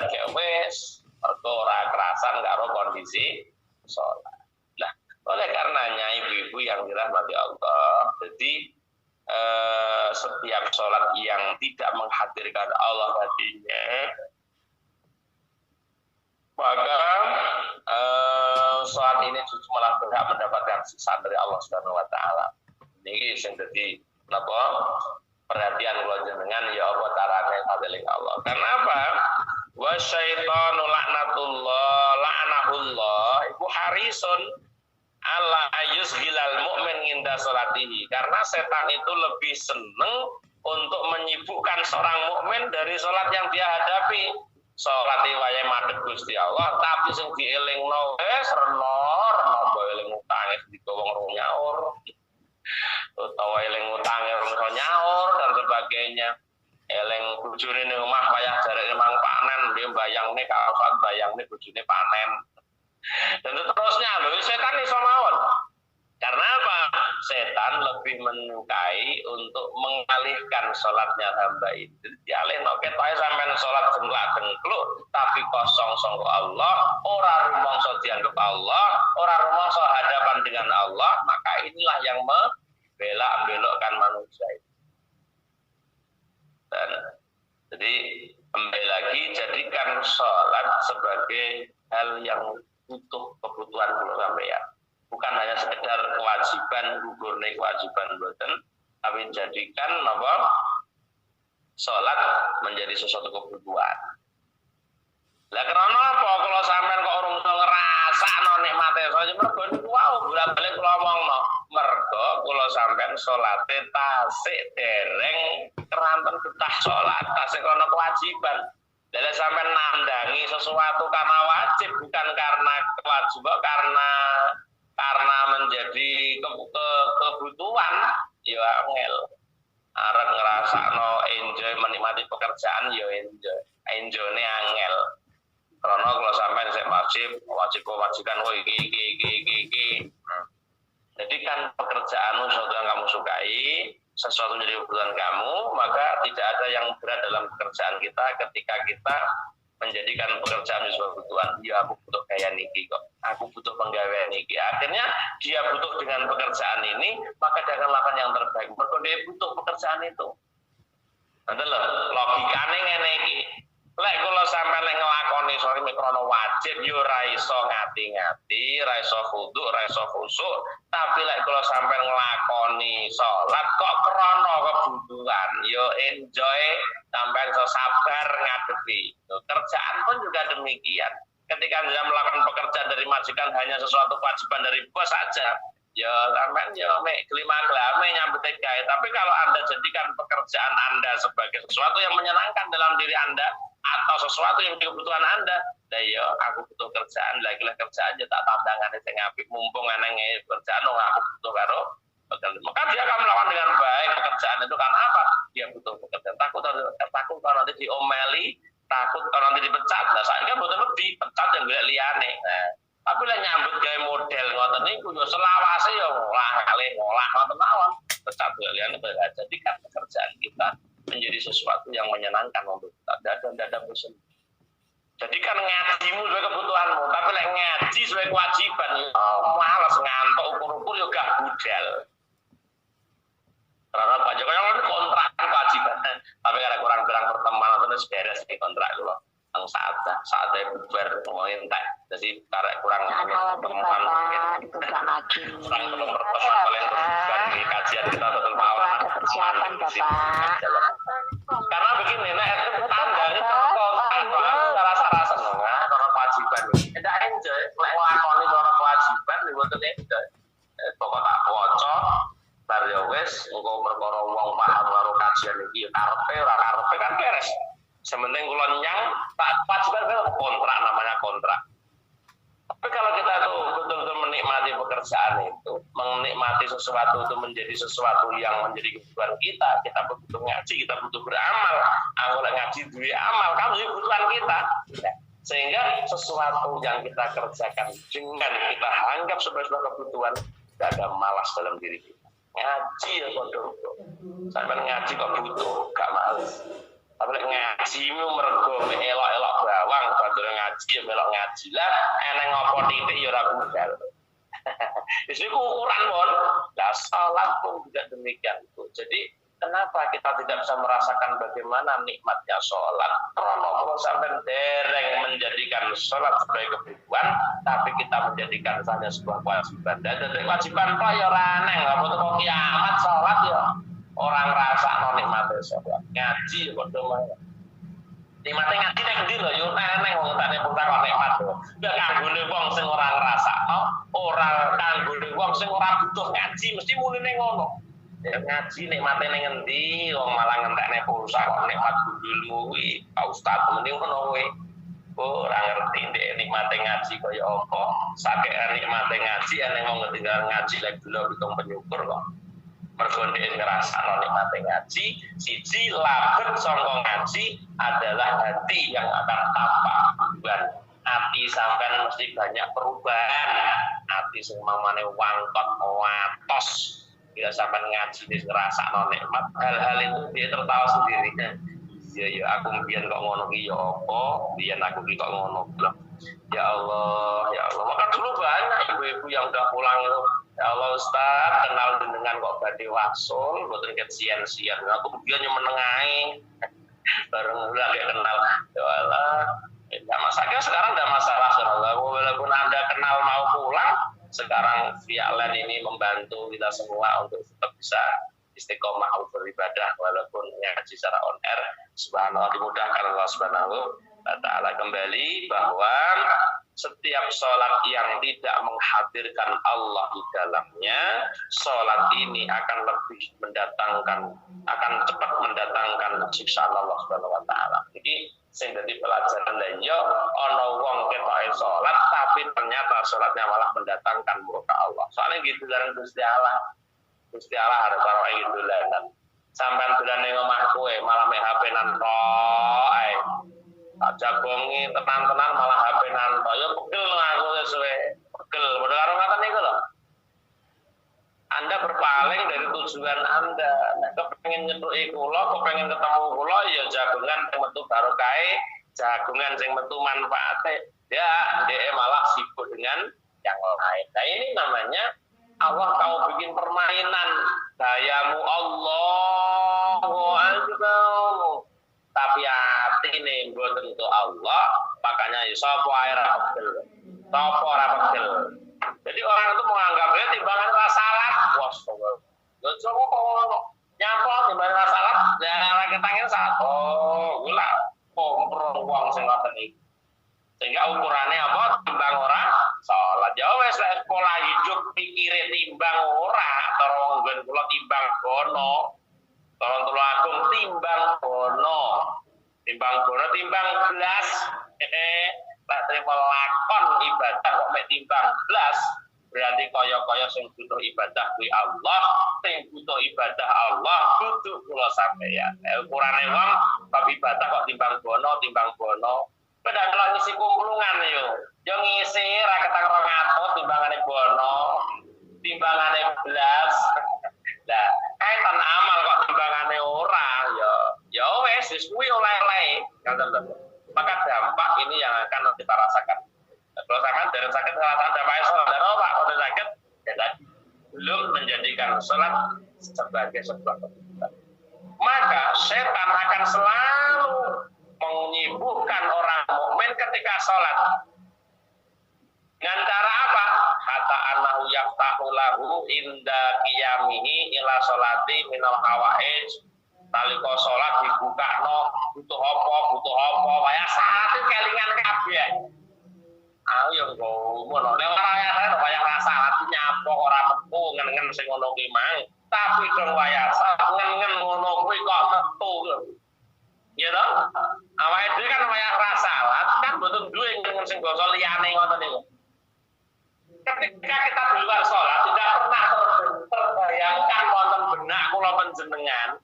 kayak wis mergo ora kerasan karo kondisi salat. Nah, oleh karenanya ibu-ibu yang dirahmati Allah, jadi setiap salat yang tidak menghadirkan Allah hatinya, maka saat ini justru malah berhak mendapatkan siksaan dari Allah Subhanahu wa taala. Ini sing dadi napa perhatian kula jenengan ya apa carane sadeling Allah. Karena apa? Wa syaitanu la'anahullah iku harisun ala yusgilal mu'min inda salatihi. Karena setan itu lebih seneng untuk menyibukkan seorang mukmin dari salat yang dia hadapi. Salat wayahe madhep Gusti Allah, tapi sing dielingno wis renor napa eling utange digawa wong nyaur. Utawa eling utange wong nyaur dan sebagainya. Eling bojone ning omah wayah jareke mang panen, dia bayangne kalau saat bayangne bojone panen. Dan seterusnya lho, setan iso mawon. Karena apa? Setan lebih menyukai untuk mengalihkan sholatnya hamba itu. Dialihno ketoke sampean sholat jenglak-jengluk tapi kosong sangka Allah, ora rumangsa dianggap Allah, ora rumangsa hadapan dengan Allah, maka inilah yang membelak-belokkan manusia itu. Dan jadi kembali lagi jadikan sholat sebagai hal yang butuh kebutuhan kula sampeyan. Bukan hanya sekedar kewajiban gugurne kewajiban boten, tapi jadikan apa salat menjadi sesuatu kebutuhan. Lah karena apa kalau sampean kok urung ngrasakno nikmate saja mergo niku wae bolak-balik kula omongno mergo kula sampean salate tasik dereng keranten betah salat tasik kono kewajiban. Lah sampean nandangi sesuatu karena wajib bukan karena kewajiban, karena menjadi kebutuhan ya angel. Arep ngrasakno enjoy menikmati pekerjaan ya enjoyne angel. Karena kalau sampai saya wajib kewajiban iki. Jadi kan pekerjaanmu sesuatu yang kamu sukai, sesuatu menjadi kebutuhan kamu, maka tidak ada yang berat dalam pekerjaan kita ketika kita menjadikan pekerjaan sebuah kebutuhan. Ya aku butuh gaya niki kok, aku butuh penggawean niki. Akhirnya dia butuh dengan pekerjaan ini, maka dia akan lakukan yang terbaik. Mergo dia butuh pekerjaan itu. Nanti lho, logikane ngene iki. Lek kula sampeyan lek nglakoni sore mikrono wajib yo ora iso ngati-ngati, ora iso khudu, ora iso khusuk, tapi lek kula sampeyan nglakoni salat kok krana kebutuhan, yo enjoy, sampeyan iso sabar ngadepi. Kerjaan pun juga demikian. Ketika Anda melakukan pekerjaan dari majikan hanya sesuatu kewajiban dari bos saja, ya sampean ya mek gelima-gelame nyambut gawe. Tapi kalau Anda jadikan pekerjaan Anda sebagai sesuatu yang menyenangkan dalam diri Anda atau sesuatu yang kebutuhan Anda, lah ya aku butuh kerjaan, lagi kerjaan aja tak tandangane sing apik, mumpung ana kerjaan aku butuh karo pekerjaan. Maka dia akan melakukan dengan baik pekerjaan itu karena apa? Dia butuh pekerjaan. Takut kalau nanti diomeli, takut kalau nanti dipecat. Nah, saya kan betul dipecat yang golek liyane. Nah, tapi lah nyambut gawe model ngoten niku yo selawase yo ngolah ngoten mawon. Pecat golek liyane jadikan pekerjaan kita menjadi sesuatu yang menyenangkan untuk kita dan tidak bosan. Jadikan ngajimu sebagai kebutuhanmu, tapi lek ngaji sebagai kewajiban, malas ngantuk ukur-ukur yo gak budal. Karena banyak yang kontrak kewajiban, tapi karena kurang-kurang pertemanan terus beres nih kontrak itu loh. Yang saatnya bubar ngomongin tak, jadi karena kurang pertemuan itu gak lagi. Kurang pertemuan kalian bukan di kajian kita tetap awal. Ada persiapan Bapak. Karena begini, nah itu tanda ini kontrak rasa-rasa nggak, kalau kewajiban tidak enjoy, ngelakoni kalau kewajiban itu enjoy. Pokok tak bocor. Bar ya wis engko perkara wong paham karo kajian iki ya karepe ora karepe kan beres. Sementing kula nyang tak wajiban kontrak namanya kontrak. Tapi kalau kita tuh betul-betul menikmati pekerjaan itu, menikmati sesuatu itu menjadi sesuatu yang menjadi kebutuhan kita butuh ngaji, kita butuh beramal. Kalau ngaji duwe amal, kan jadi kebutuhan kita. Sehingga sesuatu yang kita kerjakan dengan kita anggap sebagai sebuah kebutuhan, tidak ada malas dalam diri kita. Ngaji ya bodoh, sampai ngaji kok butuh, gak males. Tapi ngajimu mergo elok-elok bawang, padahal ngaji ya melok ngaji lah, eneng ngopo titik ya ora budal. Di sini ukuran mon, lah salat pun juga demikian. Jadi kenapa kita tidak bisa merasakan bagaimana nikmatnya sholat? Karena Allah sampai dereng menjadikan sholat sebagai kebutuhan, tapi kita menjadikan saja sebuah kewajiban. Dan dari kewajiban kok ya aneh, nggak butuh kiamat sholat ya. Orang rasa nikmatnya sholat, ngaji ya bodoh banget. Nikmatnya ngaji nek ndi lho, yo aneh wong tane pun karo nikmat lho. Nggak kanggone wong sing ora ngrasakno, ora kanggone wong sing ora butuh ngaji, mesti muline ngono. Ya ngaji nikmate ning endi wong malah ngentekne pulsa kok nikmat dulu kuwi Pak Ustaz mending ngono kuwi ora ngerti nek nikmate ngaji kaya apa sakek nikmate ngaji ana wong ketinggalan ngaji lek belum hitung penyukur kok mergo nek ngrasakno nikmate ngaji siji labet saka ngaji adalah hati yang akan tampak perubahan hati sampean mesti banyak perubahan hati sing mamane wangkot watos bila sampai ngaji ini ngerasa nikmat hal-hal itu dia tertawa sendirinya ya aku biar kok ngono ya apa biar aku kok ngono ya Allah maka dulu banyak ibu-ibu yang udah pulang itu ya Allah Ustaz kenal dengan kok badhe wasul mboten kesian-sian aku biar menengahi bareng lagi kenal ya Allah tidak masalah sekarang tidak masalah walaupun Anda kenal mau pulang sekarang via LAN ini membantu kita semua untuk tetap bisa istiqomah beribadah walaupun ngaji secara on air. Subhanallah dimudahkan Allah Subhanahu wa taala kembali bahwa setiap sholat yang tidak menghadirkan Allah di dalamnya, sholat ini akan lebih akan cepat mendatangkan siksa Allah Subhanahu wa taala. Jadi sing dadi pelajaran lan yo ana wong ketoke salat tapi ternyata salatnya malah mendatangkan murka Allah. Soalnya gitu kan Gusti Allah. Gusti Allah harus karo iki dolanan. Sampeyan dolan ning omah kowe malah mek HP-nan tok ae. Tak jagongi tenan-tenan malah HP-nan tok. Yo pegel aku sesuai. Pegel padha karo ngoten niku lho. Anda berpaling dari tujuan Anda. Nek kepengin nyethuki kula, kepengin ketemu kula ya jagongan metu barokahe jagungan sing metu manfaate, ya dia malah sibuk dengan yang lain. Nah ini namanya Allah kau bikin permainan, dayamu Allahu Akbar. Tapi hati nih gue tentu Allah, makanya sapa air pegel, sapa ora pegel. Jadi orang itu menganggapnya timbangan salat, wah lho coba kok nyapa timbangan salat, ya ketangin satu, gula kompro wong sing ngoten iki. Sehingga ukurannya apa? Timbang ora salat. Ya wis lek pola hidup pikire timbang ora, terus nggon kula timbang bono. Tolong tolong agung timbang bono. Timbang bono timbang belas. Tak terima lakon ibadah kok mek timbang belas. Berarti kaya-kaya sing butuh ibadah kuwi Allah, sing butuh ibadah Allah kudu kula sampeyan. Ukurane wong kok ibadah kok timbang bono. Padahal kalau ngisi kumplungan yo ngisi ra ketang 200 timbangane bono, timbangane belas. Lah, kaitan amal kok timbangane ora ya wis kuwi oleh-oleh. Maka dampak ini yang akan kita rasakan. Kalau rasakan dari sakit rasakan dampak sholat. Dan Pak, kalau sakit ya tadi belum menjadikan sholat sebagai sebuah kebutuhan. Maka setan akan selalu menyibukkan orang mukmin ketika sholat. Dengan cara apa? Hatta annahu yaftahu lahu inda qiyamihi ila sholati minal hawaij. Nalika sholat dibukakno butuh apa waya salat kelingan kabeh. Ayo ngono nek ora waya salat nyapa ora metu ngen-ngen sing ngono ki mang. Tapi dong waya salat ngen-ngen ngono kuwi kok metu. Ya toh? Awake dhewe kan waya salat kan mboten duwe ngen sing basa liyane ngoten niku. Ketika kita di luar sholat tidak pernah terbayangkan wonten benak kula panjenengan.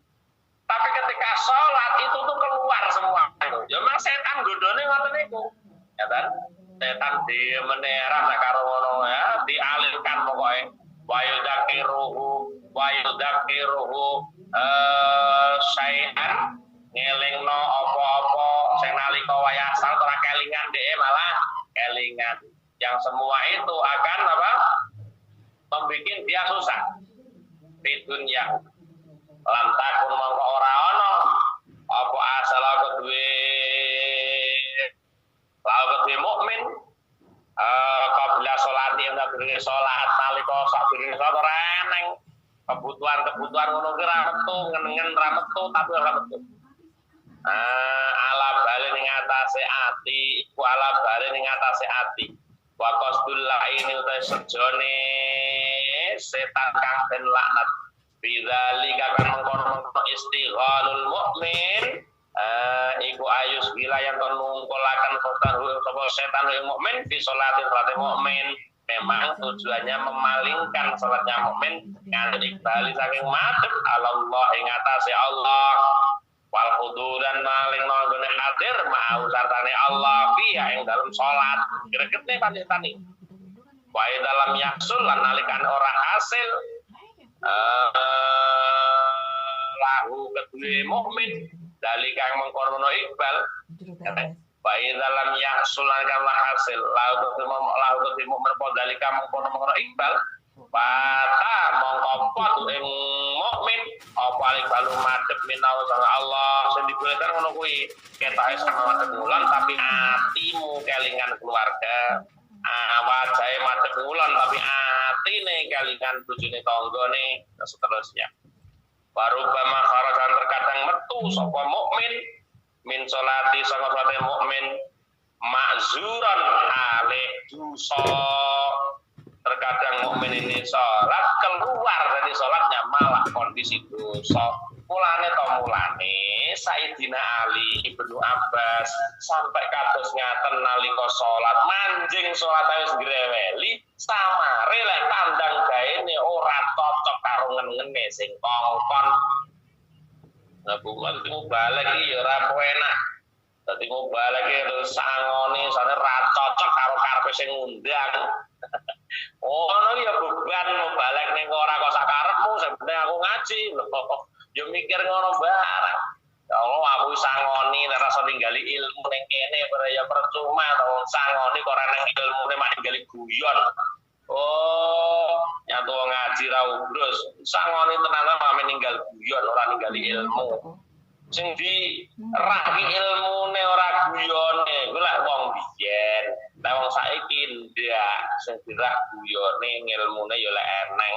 Tapi ketika sholat itu tuh keluar semua. Ya memang setan godone ngoten niku. Ya kan? Setan di menera karo ngono ya, dialihkan pokoke. Wa yudakiruhu syai'an ngelingno apa-apa sing nalika wayah salat ora kelingan dhek malah kelingan. Yang semua itu akan apa? Membikin dia susah di dunia. Lantakun mongko ora ono apa asal kedue mukmin qabla sholati yang nabiri sholat nalika sakbiri sholat ora eneng kebutuhan ngono ki ra metu ngen-ngen ra metu tapi ora metu. Ala bali ning atase ati iku ala bali ning atase ati. Wa qasdul laini uta sejone setan kang den laknat bidzalika kan mengkono istighalul mukmin iku ayus bila yang nungkolaken sapa setan yang mukmin fi sholati mukmin memang tujuannya memalingkan salatnya mukmin nganti iqbali saking madhep Allah ing atase Allah wal huduran maling nggone hadir mau sartane Allah fiha ing dalam salat gregete panjenengan wa dalam yaksul lan nalikan ora hasil lahu kedue mukmin dalika yang mengkono iqbal wa dalam yaksul lan hasil lahu kedue mukmin dalika mengkono iqbal Fata mongkopot ing mukmin apa alik balu madhep minau sama Allah sing dibolehkan ngono kuwi ketoke sama madhep wulan tapi atimu kelingan keluarga wajahe madhep wulan tapi atine kelingan bojone tanggane dan seterusnya baru bama kharajan terkadang metu sapa mukmin min sholati sanga salate mukmin makzuran alih dosa. Terkadang mukmin ini sholat keluar dari sholatnya malah kondisi dosa. Mulane Sayyidina Ali Ibnu Abbas sampai kados ngaten nalika sholat manjing sholat wis greweli samare lek tandang gaene ora cocok karo ngene sing kongkon. Nah bukan mau balik iki ya ora enak. Dadi mau balik terus sangone sane ra cocok karo karepe sing ngundang. Oh, ya beban mau balik ning ora kok sak karepmu sebenarnya aku ngaji lho. Ya mikir ngono barang. Ya Allah aku sangoni nek rasa ninggali ilmu ning kene ya percuma to sangoni kok ora nang ilmune mak ninggali guyon. Oh, nyatu ngaji ra ubrus. Sangoni tenan ame ninggal guyon ora ninggali ilmu. Sing di raki ilmune ora guyone kuwi lak wong biyen. Lah wong saiki ndak sing dirak guyone ilmune ya lek eneng.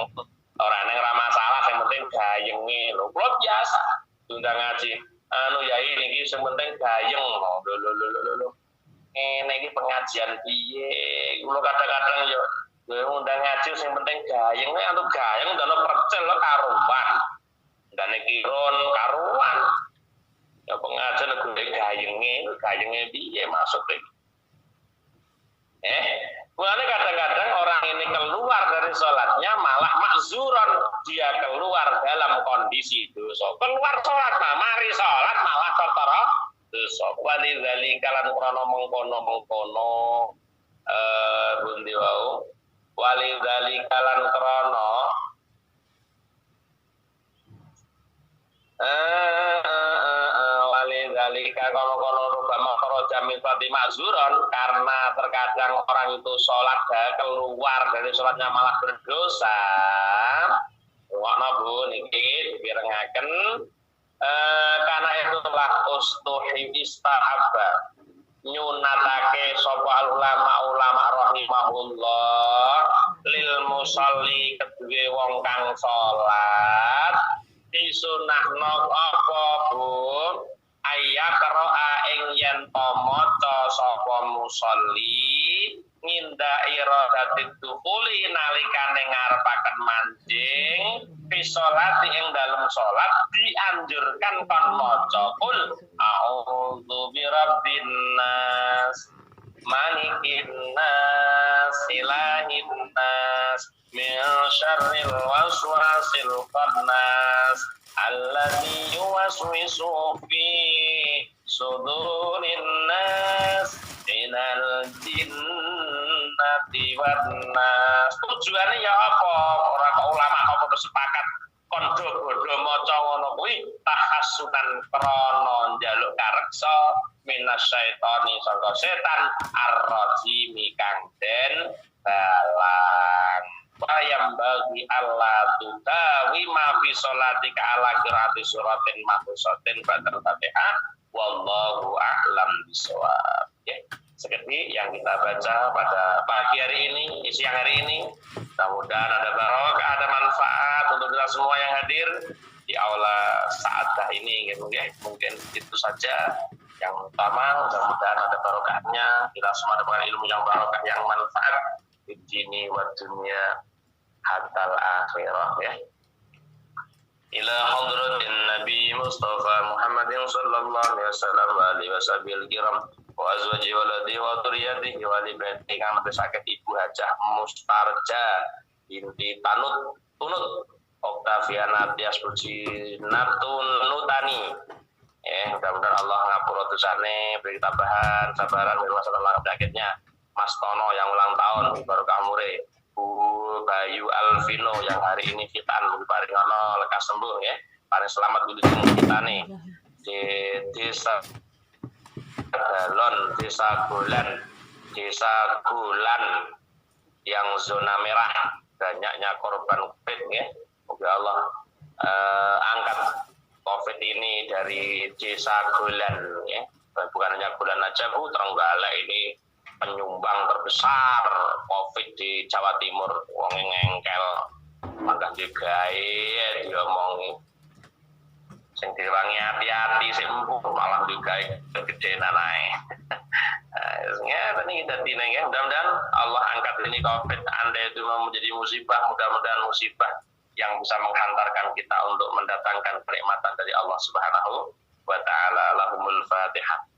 Ora eneng ora masalah, sing penting gayenge lho. Kulo biasa diundang ngaji. Anu yai niki sing penting gayeng lho. Ngene iki pengajian piye? Kulo kadang-kadang yo undang ngaji sing penting gayeng antuk gayeng ndono percel karuan. Ndane kiron karuan. Ya pengajian gue gayenge piye maksudnya? Mulanya kadang-kadang orang ini keluar dari sholatnya malah makzuron, dia keluar dalam kondisi dosa. Keluar sholat, mari sholat malah perkara dosa. Walidzali kalan krono mengkono bundi wau. Walidzali kalan krono walidzalika kono rubama kharaja min Fatimah zuron, karena terkadang orang itu sholat keluar dari sholatnya malah berdosa. Ngono Bu niki dipirengaken karena itu telah ustuhi istahabba nyunatake sapa ulama rahimahullah lil musalli kedue wong kang sholat disunahno apa Bu ayakroa ing yen maca sapa musolli nginda iradatit dukhuli nalikane ngarepaken mancing fi sholati ing dalem salat dianjurkan kon maca kul a'udzu birabbin nas malikin nas ilahin nas min syarril waswasil khannas alladzi yuwaswisu fi sudurin nas minal jinnati wan nas. Tujuane ya apa? Ora kok ulama apa sepakat kon bodho maca ngono kuwi tahassunan krana njaluk kareksa minasyaitani sangka setan ar-rajimi kang den balang. Bayam bagi Allah tutawi ma fi sholatika ala qiraati suratin mahfusatin ba'da Fatihah wallahu a'lam bishawab. Ya, seperti yang kita baca pada pagi hari ini, siang hari ini. Mudah-mudahan ada barokah, ada manfaat untuk kita semua yang hadir di aula sa'adah ini gitu ya. Mungkin itu saja yang utama, mudah-mudahan ada barokahnya. Kita semua dapatkan ilmu yang barokah, yang manfaat di sini wa dunia hatal akhirah ya. Ila hadratin Nabi Mustafa Muhammadin sallallahu alaihi wasallam wa alihi wasabil kiram wa azwaji waladi wa dzurriyyatihi wa li baiti kang besaket Ibu Hajah Mustarja binti Tunut Oktaviana Tias Puji Nutani. Mudah-mudahan Allah ngapura dosane, beri tambahan sabaran masalah penyakitnya. Mas Tono yang ulang tahun barokah umure. Bu Bayu Alvino yang hari ini khitan paringono lekas sembuh ya. Paling selamat kudu kita nih. Di desa Galon, desa Gulan yang zona merah, banyaknya korban COVID ya. Semoga Allah angkat COVID ini dari desa Gulan ya. Bukan hanya Gulan aja Bu, Trenggalek ini penyumbang terbesar COVID di Jawa Timur. Wong ngengkel maka digawe diomongi sing diwangi hati-hati sing empuk malah digawe kegedean ae. Ini kita ya. Mudah-mudahan Allah angkat ini COVID Anda itu menjadi musibah, mudah-mudahan musibah yang bisa menghantarkan kita untuk mendatangkan kenikmatan dari Allah Subhanahu wa taala. Lahumul Fatihah.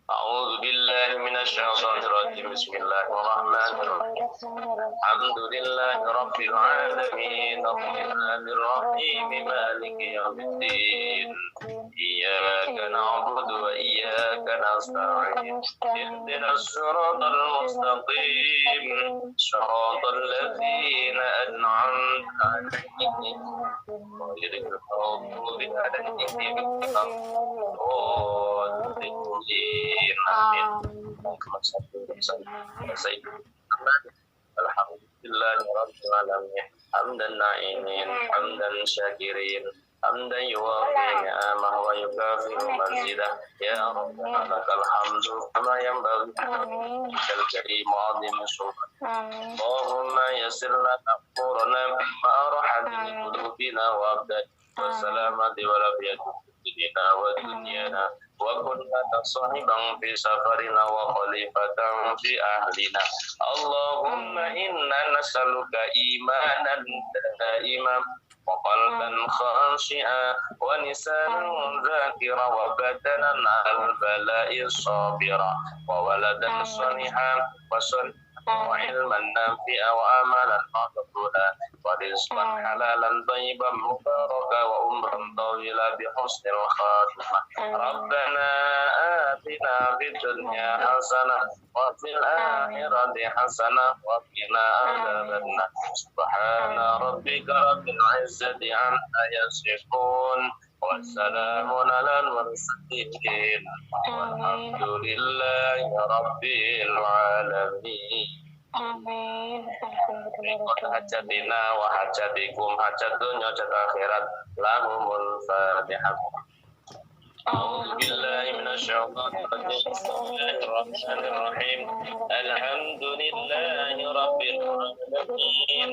A'udzu billahi minasyaitonir rajim. Bismillahirrahmanirrahim. Alhamdulillahi rabbil alamin. Arrahmanir rahim. Maliki yaumiddin. Iyyaka na'budu wa iyyaka nasta'in. Ihdinas siratal mustaqim. Shiratal ladzina an'amta 'alaihim ghairil maghdubi 'alaihim waladdallin. Amin. Alhamdulillahirabbil alamin. Hamdan na'imin, hamdan syakirin, hamdan yuwafi ni'amah wa yukafiru mazidah. Ya Rabbana lakal hamdu kama yanbaghi likal karim azim sultan. Allahumma yassir lana umurana ma arhamna qulubina wa abdana wa salamati wa lafiyati dinina wa dunyana wa kunna sahiban fi safarina wa khalifatan fi ahlina. Allahumma inna nas'aluka imanan daiman wa qalban khashi'a wa lisanan zakira wa badanan al-bala'i sabira wa waladan salihan wa وعلما نافعا وعملا مقبولا ورزقا حلالا طيبا مباركا وعمرا طويلا بحسن الخاتمة. ربنا آتنا في الدنيا حسنة وفي الآخرة حسنة وقنا عذاب النار. سبحان ربك رب العزة عما يصفون والسلام على المرسلين والحمد لله رب العالمين. Amin. Hajatina wa hajatikum hajat dunya hajat akhirat lahumul fatihah. أعوذ بالله من الشيطان الرجيم. بسم الله الرحمن الرحيم. الحمد لله رب العالمين.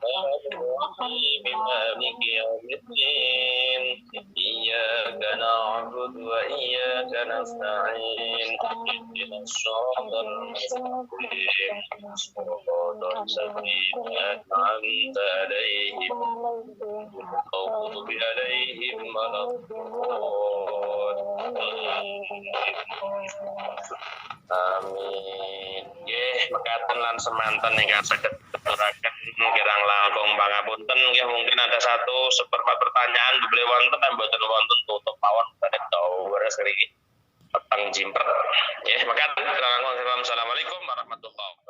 الرحمن الرحيم مالك يوم الدين. إياك نعبد وإياك نستعين. اهدنا الصراط المستقيم صراط الذين أنعمت عليهم المغضوب عليهم ولا Amin. Nggih, mekaten lan semanten ingkang saged aturaken kirang langkung pangapunten. Nggih, mungkin ada satu seperempat pertanyaan boleh wonten lan mboten wonten tutup mawon pada tower ngriki peteng jimper. Nggih, mekaten kirang langkung. Assalamualaikum warahmatullahi wabarakatuh.